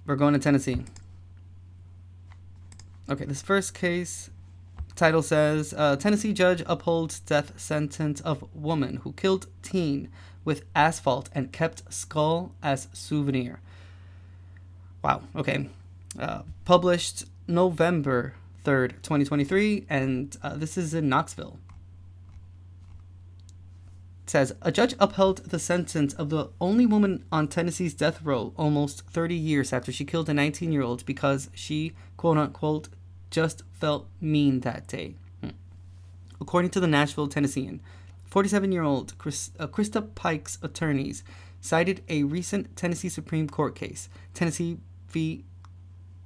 We're going to Tennessee. Okay, this first case title says Tennessee judge upholds death sentence of woman who killed teen with asphalt and kept skull as souvenir. Wow, okay. Published November 3rd, 2023, and this is in Knoxville. It says, a judge upheld the sentence of the only woman on Tennessee's death row almost 30 years after she killed a 19-year-old because she, quote-unquote, just felt mean that day. According to the Nashville Tennessean, 47-year-old Krista Pike's attorneys cited a recent Tennessee Supreme Court case, Tennessee v.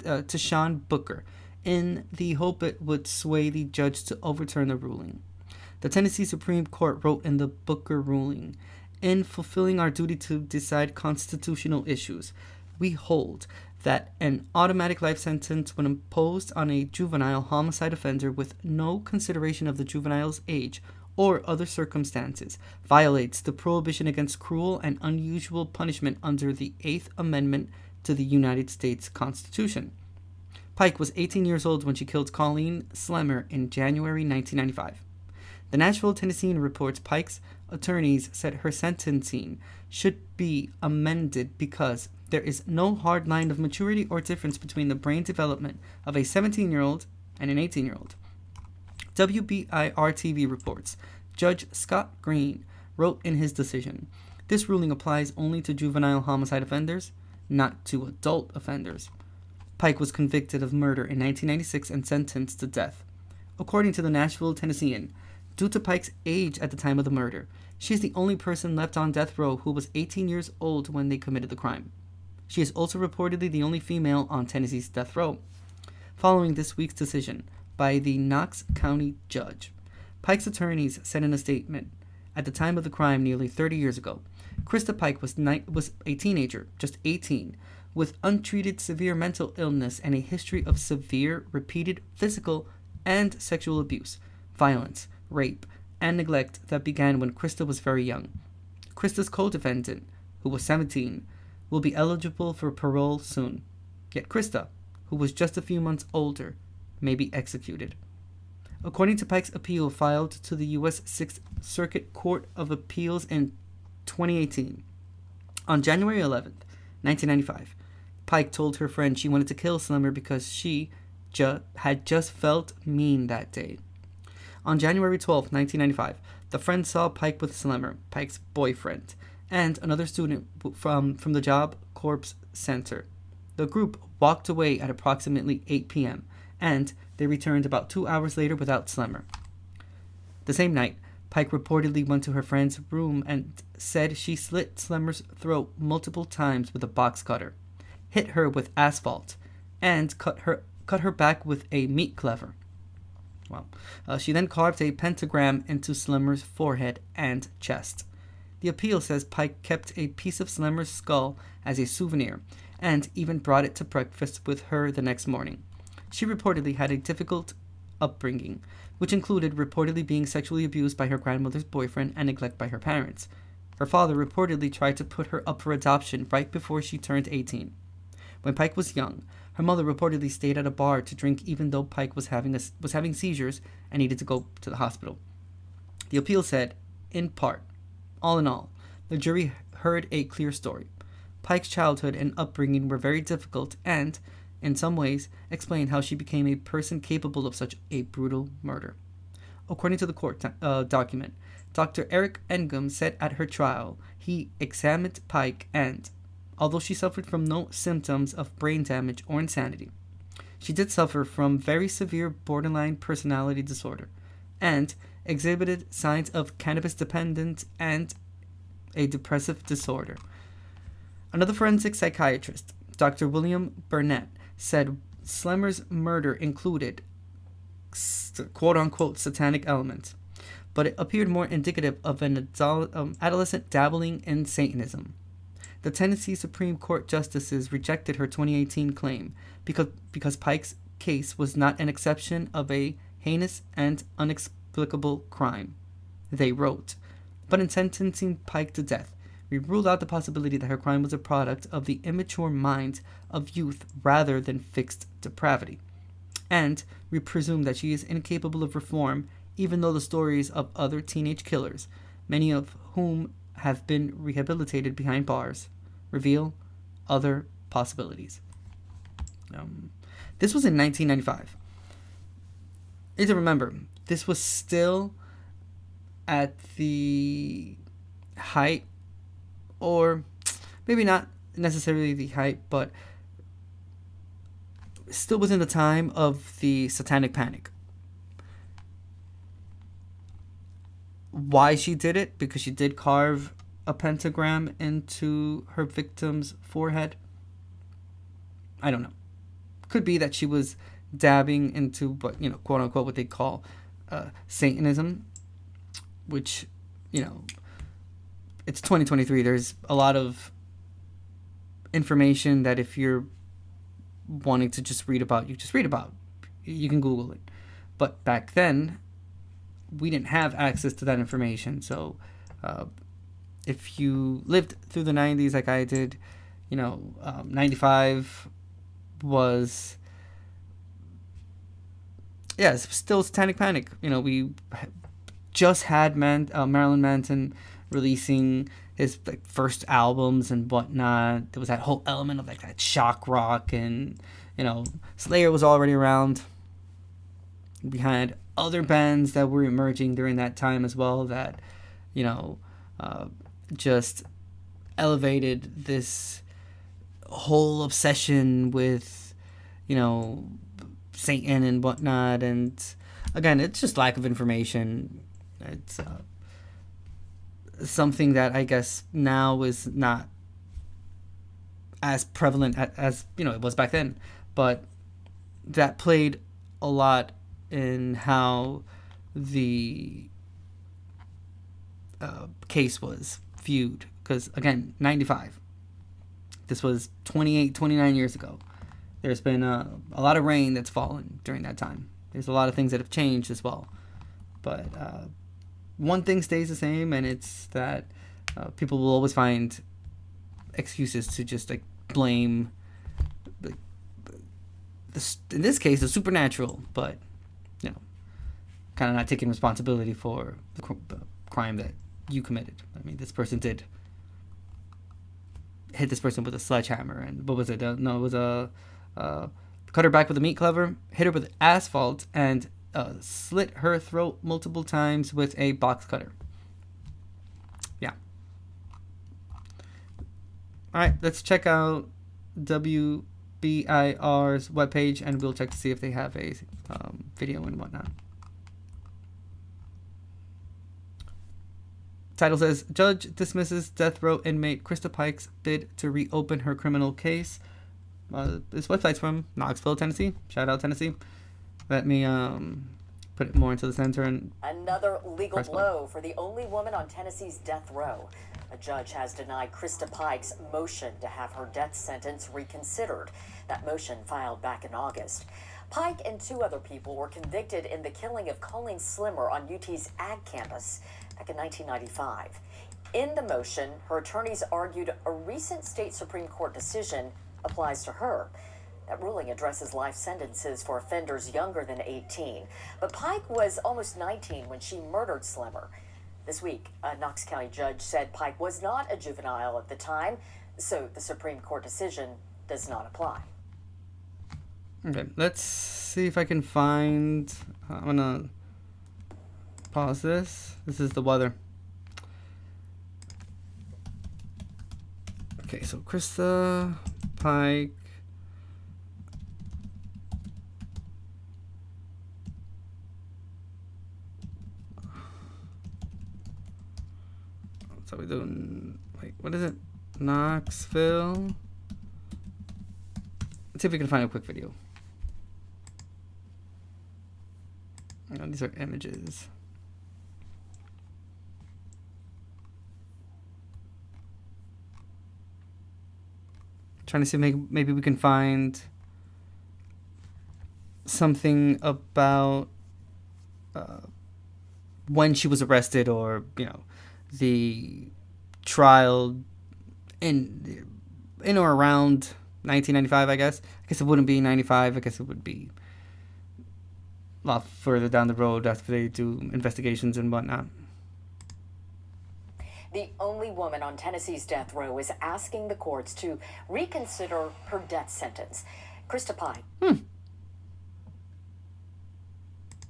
Tashawn Booker, in the hope it would sway the judge to overturn the ruling. The Tennessee Supreme Court wrote in the Booker ruling, in fulfilling our duty to decide constitutional issues, we hold that an automatic life sentence when imposed on a juvenile homicide offender with no consideration of the juvenile's age or other circumstances violates the prohibition against cruel and unusual punishment under the 8th Amendment to the United States Constitution. Pike was 18 years old when she killed Colleen Slemmer in January 1995. The Nashville Tennessean reports Pike's attorneys said her sentencing should be amended because there is no hard line of maturity or difference between the brain development of a 17-year-old and an 18-year-old. WBIR-TV reports Judge Scott Green wrote in his decision, this ruling applies only to juvenile homicide offenders, not to adult offenders. Pike was convicted of murder in 1996 and sentenced to death. According to the Nashville Tennessean, due to Pike's age at the time of the murder, she is the only person left on death row who was 18 years old when they committed the crime. She is also reportedly the only female on Tennessee's death row. Following this week's decision by the Knox County judge, Pike's attorneys said in a statement, at the time of the crime nearly 30 years ago, Krista Pike was a teenager, just 18, with untreated severe mental illness and a history of severe, repeated physical and sexual abuse, violence, rape, and neglect that began when Krista was very young. Krista's co-defendant, who was 17, will be eligible for parole soon. Yet Krista, who was just a few months older, may be executed. According to Pike's appeal filed to the U.S. Sixth Circuit Court of Appeals in 2018, on January 11th, 1995, Pike told her friend she wanted to kill Slemmer because she had just felt mean that day. On January 12, 1995, the friend saw Pike with Slemmer, Pike's boyfriend, and another student from the Job Corps Center. The group walked away at approximately 8 p.m., and they returned about 2 hours later without Slemmer. The same night, Pike reportedly went to her friend's room and said she slit Slemmer's throat multiple times with a box cutter, hit her with asphalt, and cut her back with a meat cleaver. Wow. She then carved a pentagram into Slemmer's forehead and chest. The appeal says Pike kept a piece of Slemmer's skull as a souvenir and even brought it to breakfast with her the next morning. She reportedly had a difficult upbringing, which included reportedly being sexually abused by her grandmother's boyfriend and neglect by her parents. Her father reportedly tried to put her up for adoption right before she turned 18. When Pike was young, her mother reportedly stayed at a bar to drink even though Pike was having seizures and needed to go to the hospital. The appeal said, in part, all in all, the jury heard a clear story. Pike's childhood and upbringing were very difficult and, in some ways, explain how she became a person capable of such a brutal murder. According to the court document, Dr. Eric Engum said at her trial he examined Pike and, although she suffered from no symptoms of brain damage or insanity, she did suffer from very severe borderline personality disorder and exhibited signs of cannabis dependence and a depressive disorder. Another forensic psychiatrist, Dr. William Burnett, said Slemmer's murder included quote-unquote satanic elements, but it appeared more indicative of an adolescent dabbling in Satanism. The Tennessee Supreme Court justices rejected her 2018 claim because Pike's case was not an exception of a heinous and inexplicable crime. They wrote, But in sentencing Pike to death, we ruled out the possibility that her crime was a product of the immature minds of youth rather than fixed depravity. And we presume that she is incapable of reform, even though the stories of other teenage killers, many of whom have been rehabilitated behind bars, reveal other possibilities. This was in 1995. You need to remember, this was still at the height, or maybe not necessarily the height, but still within the time of the Satanic Panic. Why she did it? Because she did carve a pentagram into her victim's forehead. I don't know. Could be that she was dabbing into what, quote unquote, what they call Satanism, which, it's 2023. There's a lot of information that if you're wanting to just read about, you just read about. You can Google it. But back then, we didn't have access to that information. So if you lived through the 90s like I did, 95 was, it's still Satanic Panic. We just had Marilyn Manson releasing his first albums and whatnot. There was that whole element of that shock rock, and Slayer was already around. We had other bands that were emerging during that time as well that just elevated this whole obsession with Satan and whatnot. And again, it's just lack of information. It's something that I guess now is not as prevalent as it was back then, but that played a lot in how the case was viewed. Because again, 95, this was 29 years ago. There's been a lot of rain that's fallen during that time. There's a lot of things that have changed as well, but one thing stays the same, and it's that people will always find excuses to just blame, in this case, the supernatural, but kind of not taking responsibility for the crime that you committed. I mean, this person did hit this person with a sledgehammer, and what was it? It was a cut her back with a meat cleaver, hit her with asphalt, and slit her throat multiple times with a box cutter. Yeah. All right, let's check out WBIR's webpage, and we'll check to see if they have a video and whatnot. Title says, Judge dismisses death row inmate Krista Pike's bid to reopen her criminal case. This website's from Knoxville, Tennessee. Shout out, Tennessee. Let me put it more into the center. And another legal blow for the only woman on Tennessee's death row. A judge has denied Krista Pike's motion to have her death sentence reconsidered. That motion filed back in August. Pike and two other people were convicted in the killing of Colleen Slimmer on UT's Ag campus back in 1995. In the motion, her attorneys argued a recent state Supreme Court decision applies to her. That ruling addresses life sentences for offenders younger than 18. But Pike was almost 19 when she murdered Slimmer. This week, a Knox County judge said Pike was not a juvenile at the time, so the Supreme Court decision does not apply. Okay, let's see if I can find... I'm going to pause this. This is the weather. Okay, so Krista Pike... So we're doing, wait, what is it? Knoxville. Let's see if we can find a quick video. Oh, these are images. Trying to see if maybe we can find something about when she was arrested, or the trial in or around 1995, I guess. I guess it wouldn't be 95. I guess it would be a lot further down the road after they do investigations and whatnot. The only woman on Tennessee's death row is asking the courts to reconsider her death sentence. Krista Pike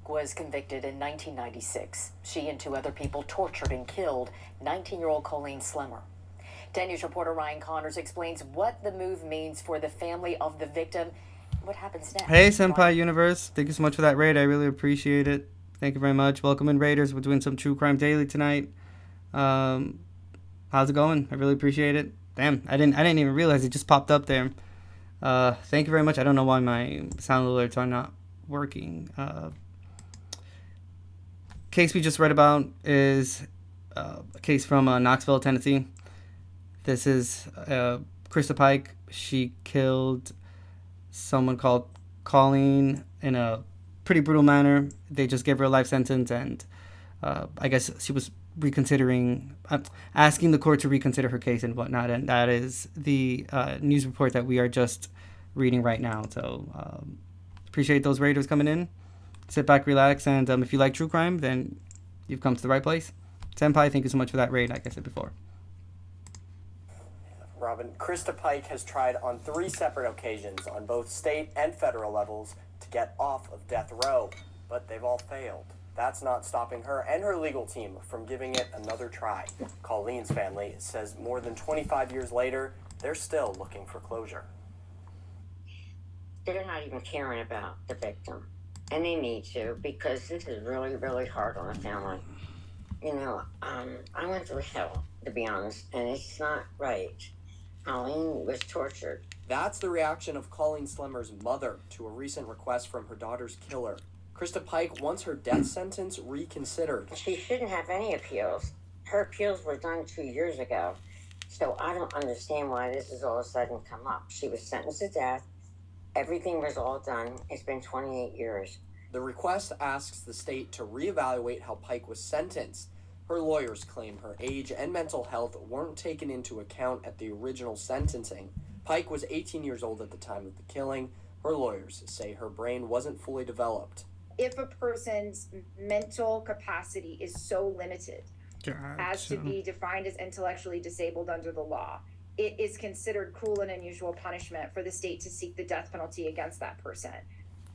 was convicted in 1996. She and 2 other people tortured and killed 19-year-old Colleen Slemmer. 10 News reporter Ryan Connors explains what the move means for the family of the victim. What happens next? Hey, Senpai Universe. Thank you so much for that raid. I really appreciate it. Thank you very much. Welcome in, Raiders. We're doing some True Crime Daily tonight. How's it going? I really appreciate it. Damn, I didn't even realize it just popped up there. Thank you very much. I don't know why my sound alerts are not working. Case we just read about is a case from Knoxville, Tennessee. This is Krista Pike. She killed someone called Colleen in a pretty brutal manner. They just gave her a life sentence, and I guess she was reconsidering, asking the court to reconsider her case and whatnot, and that is the news report that we are just reading right now. So appreciate those raiders coming in. Sit back, relax, and if you like true crime, then you've come to the right place. Senpai, thank you so much for that raid, like I said before. Robin, Krista Pike has tried on 3 separate occasions on both state and federal levels to get off of death row, but they've all failed. That's not stopping her and her legal team from giving it another try. Colleen's family says more than 25 years later, they're still looking for closure. They're not even caring about the victim. And they need to, because this is really, really hard on the family. You know, I went through hell, to be honest, and it's not right. Colleen was tortured. That's the reaction of Colleen Slemmer's mother to a recent request from her daughter's killer. Krista Pike wants her death sentence reconsidered. She shouldn't have any appeals. Her appeals were done 2 years ago. So I don't understand why this has all of a sudden come up. She was sentenced to death. Everything was all done. It's been 28 years. The request asks the state to reevaluate how Pike was sentenced. Her lawyers claim her age and mental health weren't taken into account at the original sentencing. Pike was 18 years old at the time of the killing. Her lawyers say her brain wasn't fully developed. If a person's mental capacity is so limited as to be defined as intellectually disabled under the law, it is considered cruel and unusual punishment for the state to seek the death penalty against that person.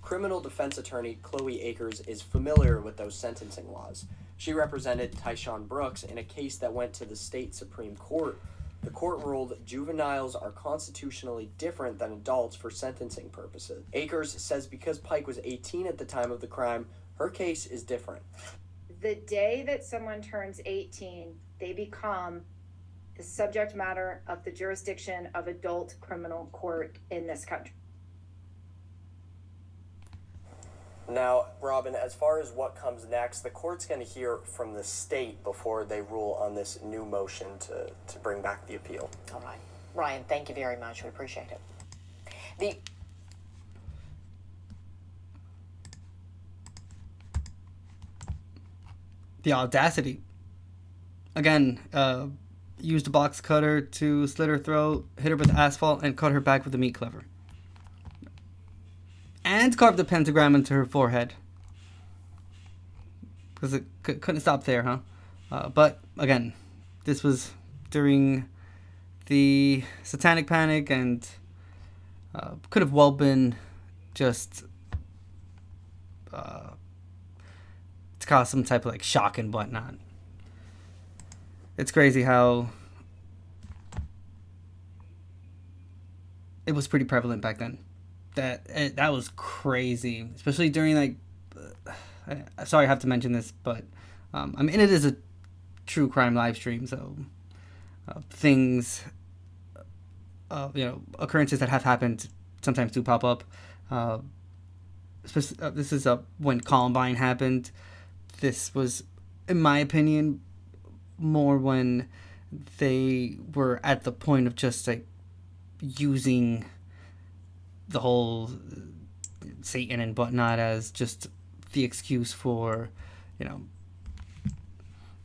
Criminal defense attorney Chloe Akers is familiar with those sentencing laws. She represented Tyshawn Brooks in a case that went to the state Supreme Court. The court ruled juveniles are constitutionally different than adults for sentencing purposes. Akers says because Pike was 18 at the time of the crime, her case is different. The day that someone turns 18, they become the subject matter of the jurisdiction of adult criminal court in this country. Now, Robin, as far as what comes next, the court's going to hear from the state before they rule on this new motion to bring back the appeal. All right. Ryan, thank you very much. We appreciate it. The audacity. Again, used a box cutter to slit her throat, hit her with asphalt, and cut her back with a meat cleaver. And carved a pentagram into her forehead. Because it couldn't stop there, huh? But, again, this was during the Satanic Panic, and could have well been just to cause some type of, like, shock and whatnot. It's crazy how it was pretty prevalent back then. That was crazy, especially during, like, sorry I have to mention this, but I mean, it is a true crime live stream, so things, occurrences that have happened sometimes do pop up. This is when Columbine happened. This was, in my opinion, more when they were at the point of just, like, using the whole Satan and whatnot as just the excuse for,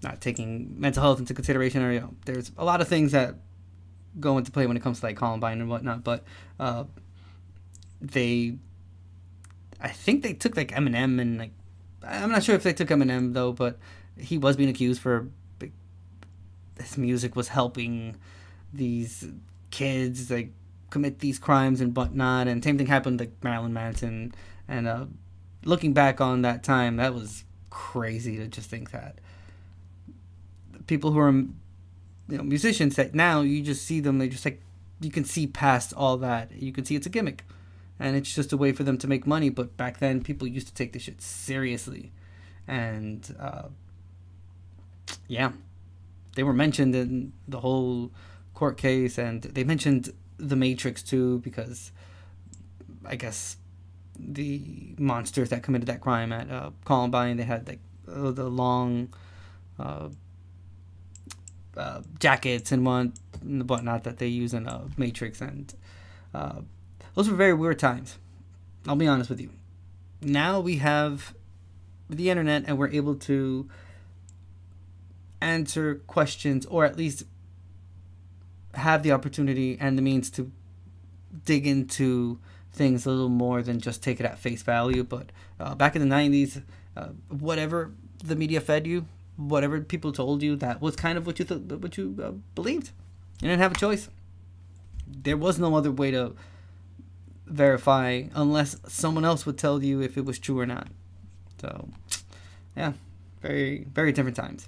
not taking mental health into consideration, or there's a lot of things that go into play when it comes to like Columbine and whatnot. But I think they took like Eminem, and like I'm not sure if they took Eminem though, but he was being accused for his music was helping these kids like commit these crimes and whatnot. And same thing happened like Marilyn Manson. And looking back on that time, that was crazy to just think that people who are musicians, that now you just see them, they just like, you can see past all that. You can see it's a gimmick, and it's just a way for them to make money. But back then, people used to take this shit seriously, and they were mentioned in the whole court case, and they mentioned the Matrix too, because I guess the monsters that committed that crime at Columbine, they had like the long jackets and whatnot that they use in Matrix, and those were very weird times. I'll be honest with you. Now we have the internet, and we're able to answer questions, or at least have the opportunity and the means to dig into things a little more than just take it at face value. But back in the 90s, whatever the media fed you, whatever people told you, that was kind of what you believed. You didn't have a choice. There was no other way to verify unless someone else would tell you if it was true or not. So, yeah, very, very different times.